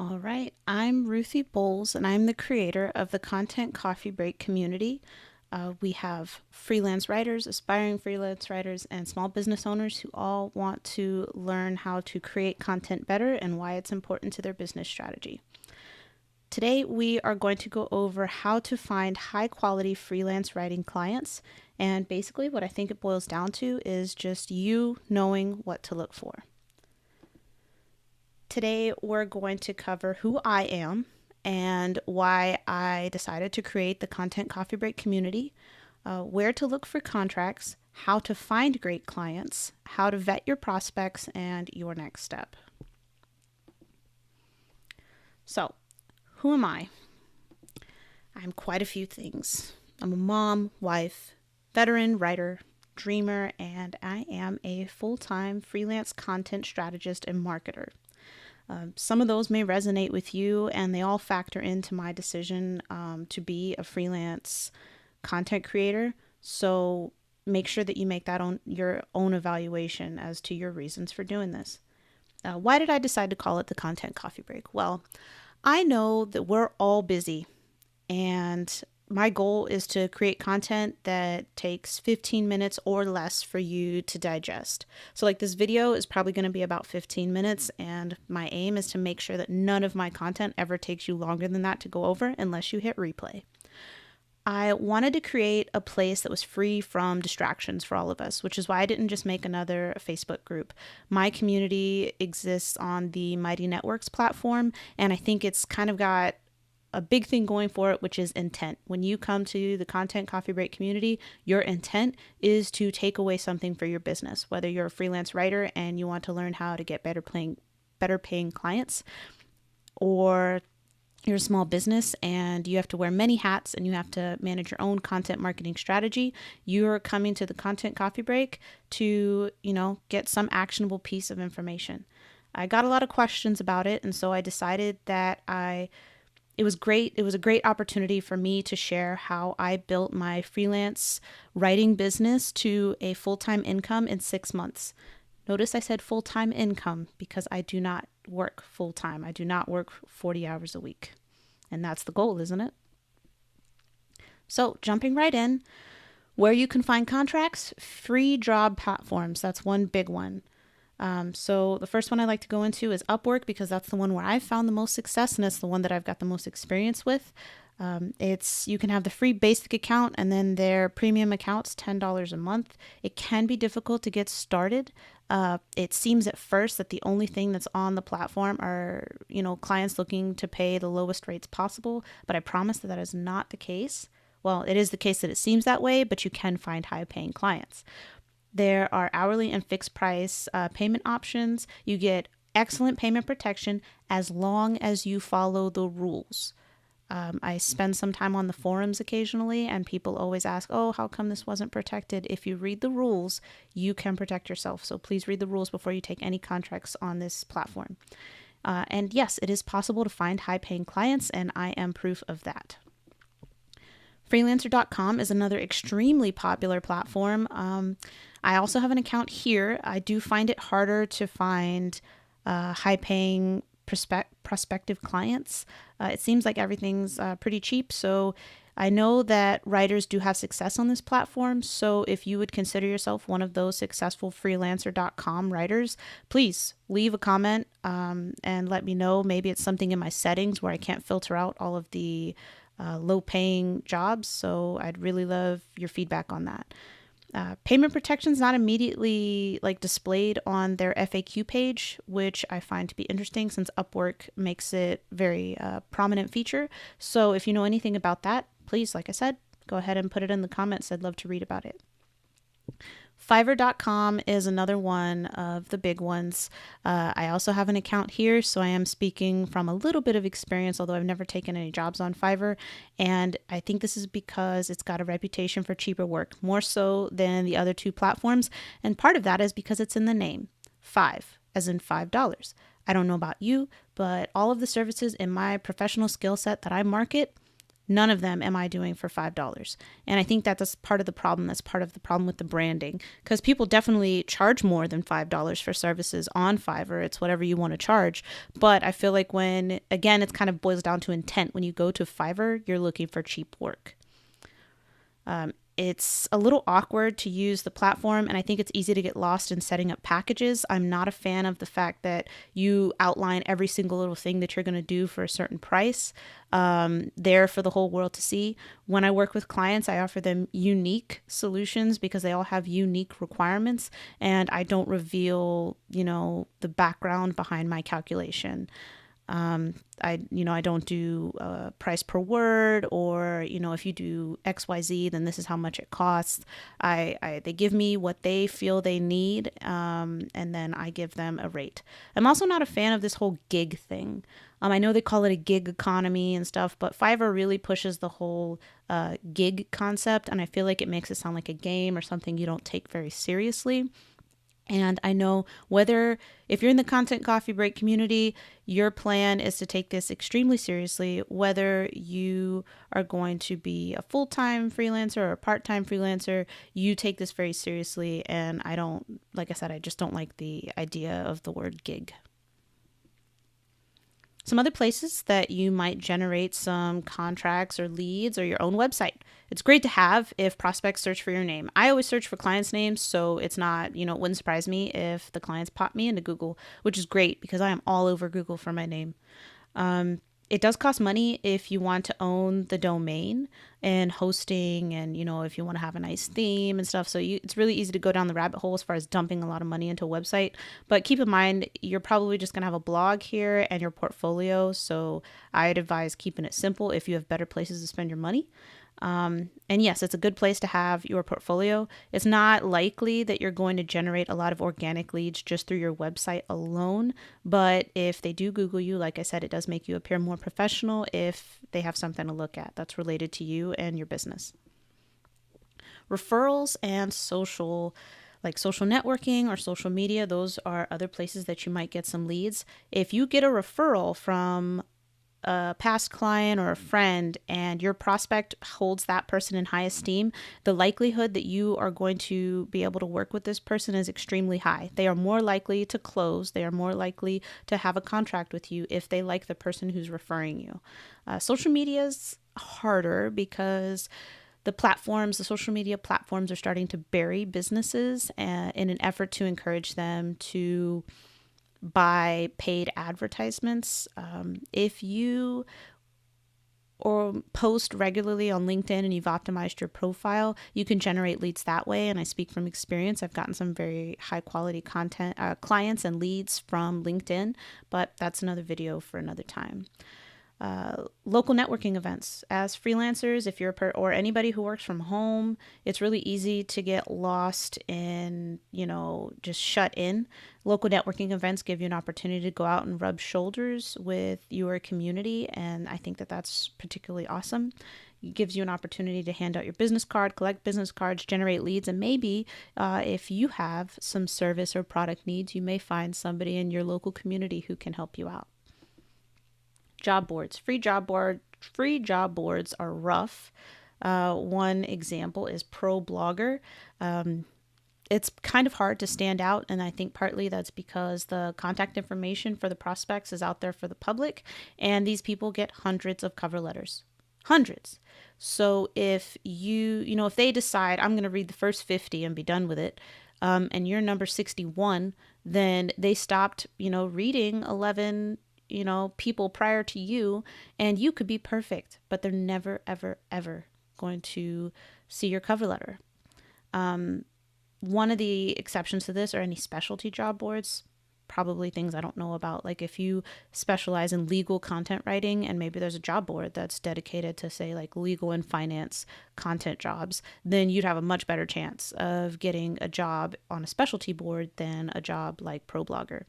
All right, I'm Ruthie Bowles, and I'm the creator of the Content Coffee Break community. We have freelance writers, aspiring freelance writers, and small business owners who all want to learn how to create content better and why it's important to their business strategy. Today, we are going to go over how to find high quality freelance writing clients. And basically, what I think it boils down to is just you knowing what to look for. Today, we're going to cover who I am and why I decided to create the Content Coffee Break community, where to look for contracts, how to find great clients, how to vet your prospects, and your next step. So, who am I? I'm quite a few things. I'm a mom, wife, veteran, writer, dreamer, and I am a full-time freelance content strategist and marketer. Some of those may resonate with you, and they all factor into my decision to be a freelance content creator. So make sure that you make that your own evaluation as to your reasons for doing this. Why did I decide to call it the Content Coffee Break? Well, I know that we're all busy, and my goal is to create content that takes 15 minutes or less for you to digest. So like this video is probably going to be about 15 minutes, and my aim is to make sure that none of my content ever takes you longer than that to go over unless you hit replay. I wanted to create a place that was free from distractions for all of us, which is why I didn't just make another Facebook group. My community exists on the Mighty Networks platform, and I think it's kind of got a big thing going for it, which is intent. When you come to the Content Coffee Break community, your intent is to take away something for your business, whether you're a freelance writer and you want to learn how to get better paying clients, or you're a small business and you have to wear many hats and you have to manage your own content marketing strategy. You're coming to the Content Coffee Break to, get some actionable piece of information. I got a lot of questions about it, and so I decided that it was great. It was a great opportunity for me to share how I built my freelance writing business to a full-time income in 6 months. Notice I said full-time income because I do not work full-time. I do not work 40 hours a week. And that's the goal, isn't it? So jumping right in, where you can find contracts, free job platforms. That's one big one. So the first one I like to go into is Upwork, because that's the one where I've found the most success, and it's the one that I've got the most experience with. You can have the free basic account, and then their premium account's $10 a month. It can be difficult to get started. It seems at first that the only thing that's on the platform are, clients looking to pay the lowest rates possible, but I promise that is not the case. Well, it is the case that it seems that way, but you can find high paying clients. There are hourly and fixed price payment options. You get excellent payment protection as long as you follow the rules. I spend some time on the forums occasionally, and people always ask, oh, how come this wasn't protected? If you read the rules, you can protect yourself. So please read the rules before you take any contracts on this platform. And yes, it is possible to find high-paying clients, and I am proof of that. Freelancer.com is another extremely popular platform. I also have an account here. I do find it harder to find high-paying prospective clients. It seems like everything's pretty cheap, so I know that writers do have success on this platform. So if you would consider yourself one of those successful freelancer.com writers, please leave a comment and let me know. Maybe it's something in my settings where I can't filter out all of the low-paying jobs, so I'd really love your feedback on that. Payment protection is not immediately displayed on their FAQ page, which I find to be interesting since Upwork makes it very prominent feature. So if you know anything about that, please, like I said, go ahead and put it in the comments. I'd love to read about it. Fiverr.com is another one of the big ones. I also have an account here, so I am speaking from a little bit of experience, although I've never taken any jobs on Fiverr. And I think this is because it's got a reputation for cheaper work, more so than the other two platforms. And part of that is because it's in the name, five, as in $5. I don't know about you, but all of the services in my professional skill set that I market, None of them am I doing for $5. And I think that that's part of the problem. That's part of the problem with the branding, because people definitely charge more than $5 for services on Fiverr. It's whatever you want to charge. But I feel like when, again, it kind of boils down to intent. When you go to Fiverr, you're looking for cheap work. It's a little awkward to use the platform, and I think it's easy to get lost in setting up packages. I'm not a fan of the fact that you outline every single little thing that you're going to do for a certain price there for the whole world to see. When I work with clients, I offer them unique solutions because they all have unique requirements, and I don't reveal, the background behind my calculation. I don't do price per word, or, if you do XYZ, then this is how much it costs. They give me what they feel they need, and then I give them a rate. I'm also not a fan of this whole gig thing. I know they call it a gig economy and stuff, but Fiverr really pushes the whole gig concept, and I feel like it makes it sound like a game or something you don't take very seriously. And I know if you're in the Content Coffee Break community, your plan is to take this extremely seriously, whether you are going to be a full-time freelancer or a part-time freelancer, you take this very seriously. And like I said, I just don't like the idea of the word gig. Some other places that you might generate some contracts or leads or your own website. It's great to have if prospects search for your name. I always search for clients' names, so it's not, it wouldn't surprise me if the clients pop me into Google, which is great because I am all over Google for my name. It does cost money if you want to own the domain and hosting, and if you want to have a nice theme and stuff. So it's really easy to go down the rabbit hole as far as dumping a lot of money into a website. But keep in mind, you're probably just going to have a blog here and your portfolio. So I'd advise keeping it simple if you have better places to spend your money. And yes, it's a good place to have your portfolio. It's not likely that you're going to generate a lot of organic leads just through your website alone. But if they do Google you, like I said, it does make you appear more professional if they have something to look at that's related to you and your business. Referrals and social networking or social media, those are other places that you might get some leads. If you get a referral from a past client or a friend and your prospect holds that person in high esteem, the likelihood that you are going to be able to work with this person is extremely high. They are more likely to close. They are more likely to have a contract with you if they like the person who's referring you. Social media is harder because the social media platforms are starting to bury businesses in an effort to encourage them to buy paid advertisements. If you or post regularly on LinkedIn and you've optimized your profile, you can generate leads that way. And I speak from experience. I've gotten some very high quality content clients and leads from LinkedIn, but that's another video for another time. Local networking events. As freelancers, if you're or anybody who works from home, it's really easy to get lost in, just shut in. Local networking events give you an opportunity to go out and rub shoulders with your community, and I think that that's particularly awesome. It gives you an opportunity to hand out your business card, collect business cards, generate leads, and maybe if you have some service or product needs, you may find somebody in your local community who can help you out. Job boards. Free job boards are rough. One example is ProBlogger. It's kind of hard to stand out, and I think partly that's because the contact information for the prospects is out there for the public, and these people get hundreds of cover letters. Hundreds. So if if they decide, I'm going to read the first 50 and be done with it, and you're number 61, then they stopped, reading 11 people prior to you, and you could be perfect, but they're never, ever, ever going to see your cover letter. One of the exceptions to this are any specialty job boards, probably things I don't know about. Like if you specialize in legal content writing and maybe there's a job board that's dedicated to say like legal and finance content jobs, then you'd have a much better chance of getting a job on a specialty board than a job like ProBlogger.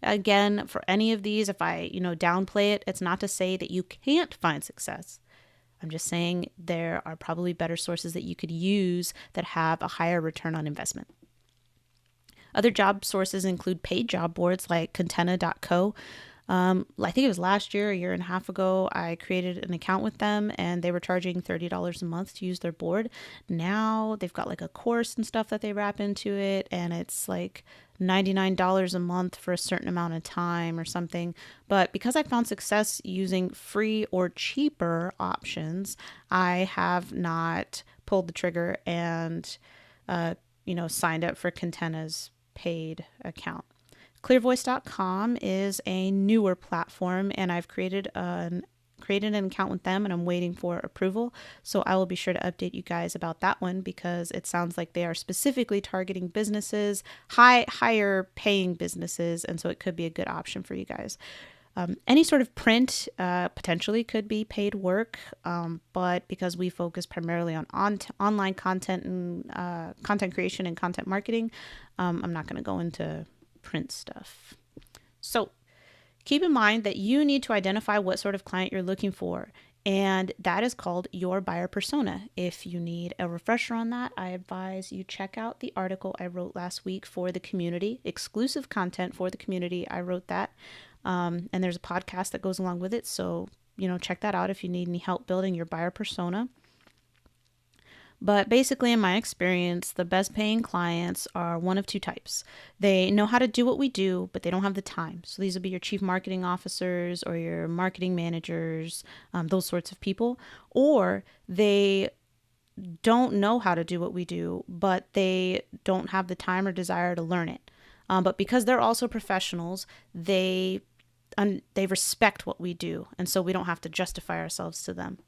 Again, for any of these, if I, downplay it, it's not to say that you can't find success. I'm just saying there are probably better sources that you could use that have a higher return on investment. Other job sources include paid job boards like Contenta.co. I think it was last year, a year and a half ago, I created an account with them and they were charging $30 a month to use their board. Now they've got like a course and stuff that they wrap into it, and it's like $99 a month for a certain amount of time or something. But because I found success using free or cheaper options, I have not pulled the trigger and, signed up for Contenta's paid account. Clearvoice.com is a newer platform, and I've created an account with them, and I'm waiting for approval. So I will be sure to update you guys about that one, because it sounds like they are specifically targeting businesses, higher paying businesses, and so it could be a good option for you guys. Any sort of print potentially could be paid work, but because we focus primarily on online content and content creation and content marketing, I'm not going to go into print stuff. So keep in mind that you need to identify what sort of client you're looking for, and that is called your buyer persona. If you need a refresher on that, I advise you check out the article I wrote last week for the community, exclusive content for the community. I wrote that. And there's a podcast that goes along with it. So, check that out if you need any help building your buyer persona. But basically, in my experience, the best paying clients are one of two types. They know how to do what we do, but they don't have the time. So these will be your chief marketing officers or your marketing managers, those sorts of people. Or they don't know how to do what we do, but they don't have the time or desire to learn it. But because they're also professionals, they respect what we do, and so we don't have to justify ourselves to them.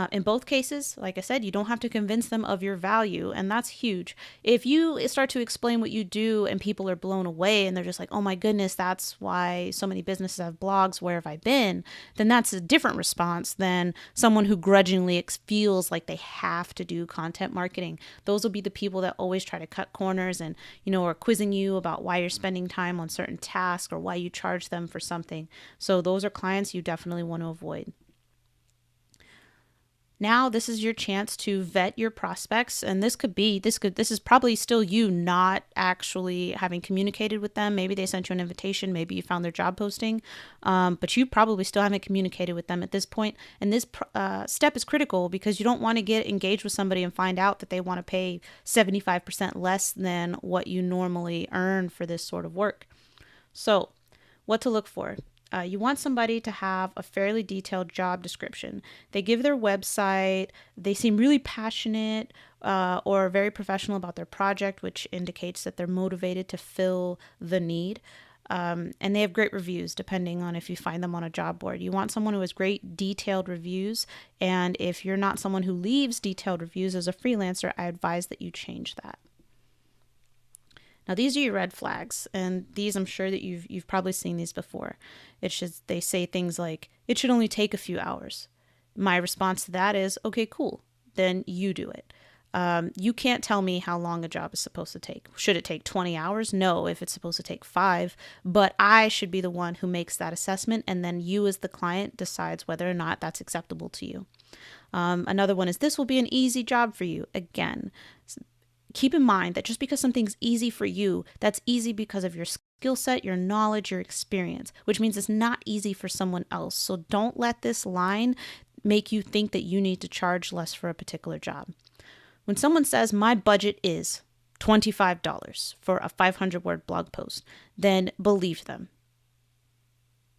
In both cases, like I said, you don't have to convince them of your value, and that's huge. If you start to explain what you do and people are blown away and they're just like, oh my goodness, that's why so many businesses have blogs, where have I been? Then that's a different response than someone who grudgingly feels like they have to do content marketing. Those will be the people that always try to cut corners and, are quizzing you about why you're spending time on certain tasks or why you charge them for something. So those are clients you definitely want to avoid. Now this is your chance to vet your prospects, and this is probably still you not actually having communicated with them. Maybe they sent you an invitation, maybe you found their job posting, but you probably still haven't communicated with them at this point. And this step is critical, because you don't want to get engaged with somebody and find out that they want to pay 75% less than what you normally earn for this sort of work. So, what to look for? You want somebody to have a fairly detailed job description. They give their website, they seem really passionate or very professional about their project, which indicates that they're motivated to fill the need. And they have great reviews, depending on if you find them on a job board. You want someone who has great detailed reviews, and if you're not someone who leaves detailed reviews as a freelancer, I advise that you change that. Now, these are your red flags, and these, I'm sure that you've probably seen these before. They say things like, it should only take a few hours. My response to that is, okay, cool, then you do it. You can't tell me how long a job is supposed to take. Should it take 20 hours? No, if it's supposed to take 5, but I should be the one who makes that assessment, and then you as the client decides whether or not that's acceptable to you. Another one is, this will be an easy job for you. Again, keep in mind that just because something's easy for you, that's easy because of your skill set, your knowledge, your experience, which means it's not easy for someone else. So don't let this line make you think that you need to charge less for a particular job. When someone says, my budget is $25 for a 500-word blog post, then believe them.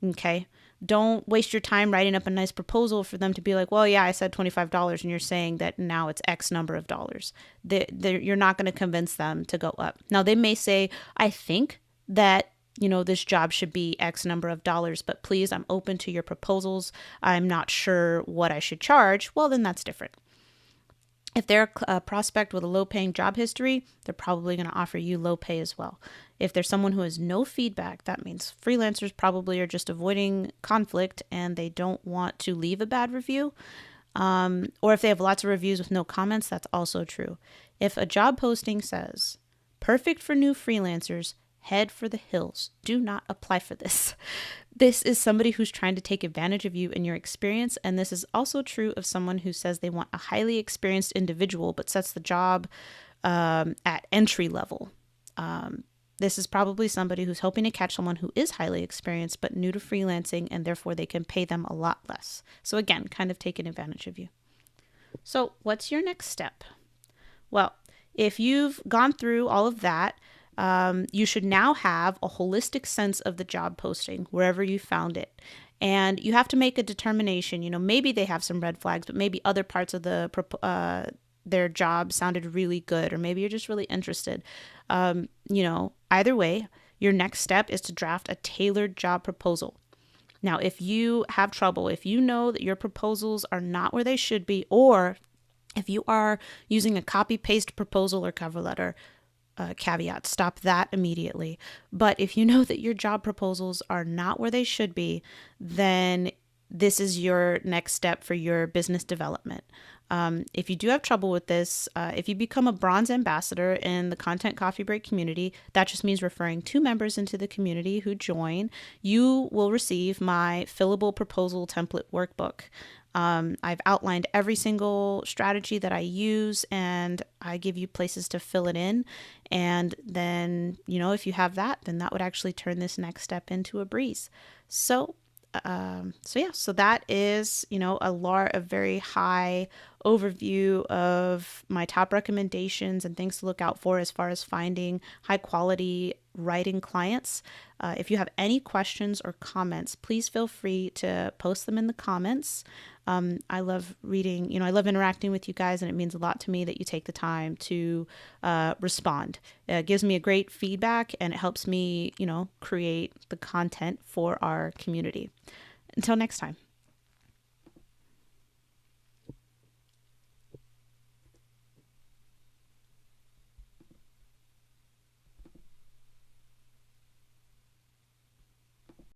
Okay? Don't waste your time writing up a nice proposal for them to be like, well, yeah, I said $25, and you're saying that now it's X number of dollars. You're not going to convince them to go up. Now, they may say, I think that, this job should be X number of dollars, but please, I'm open to your proposals. I'm not sure what I should charge. Well, then that's different. If they're a prospect with a low-paying job history, they're probably going to offer you low pay as well. If there's someone who has no feedback, that means freelancers probably are just avoiding conflict and they don't want to leave a bad review. Or if they have lots of reviews with no comments, that's also true. If a job posting says, perfect for new freelancers, head for the hills, do not apply for this. This is somebody who's trying to take advantage of you and your experience, and this is also true of someone who says they want a highly experienced individual but sets the job at entry level. this is probably somebody who's hoping to catch someone who is highly experienced but new to freelancing, and therefore they can pay them a lot less. So again, kind of taking advantage of you. So what's your next step? Well, if you've gone through all of that, you should now have a holistic sense of the job posting wherever you found it. And you have to make a determination. Maybe they have some red flags, but maybe other parts of their job sounded really good, or maybe you're just really interested. Either way, your next step is to draft a tailored job proposal. Now, if you have trouble, if you know that your proposals are not where they should be, or if you are using a copy-paste proposal or cover letter, caveat, stop that immediately. But if you know that your job proposals are not where they should be, then this is your next step for your business development. If you do have trouble with this, if you become a bronze ambassador in the Content Coffee Break community, that just means referring 2 members into the community who join. You will receive my fillable proposal template workbook. I've outlined every single strategy that I use, and I give you places to fill it in. And then, if you have that, then that would actually turn this next step into a breeze. So that is, a very high overview of my top recommendations and things to look out for as far as finding high quality writing clients. If you have any questions or comments, please feel free to post them in the comments. I love reading, I love interacting with you guys, and it means a lot to me that you take the time to respond. It gives me a great feedback, and it helps me, create the content for our community. Until next time.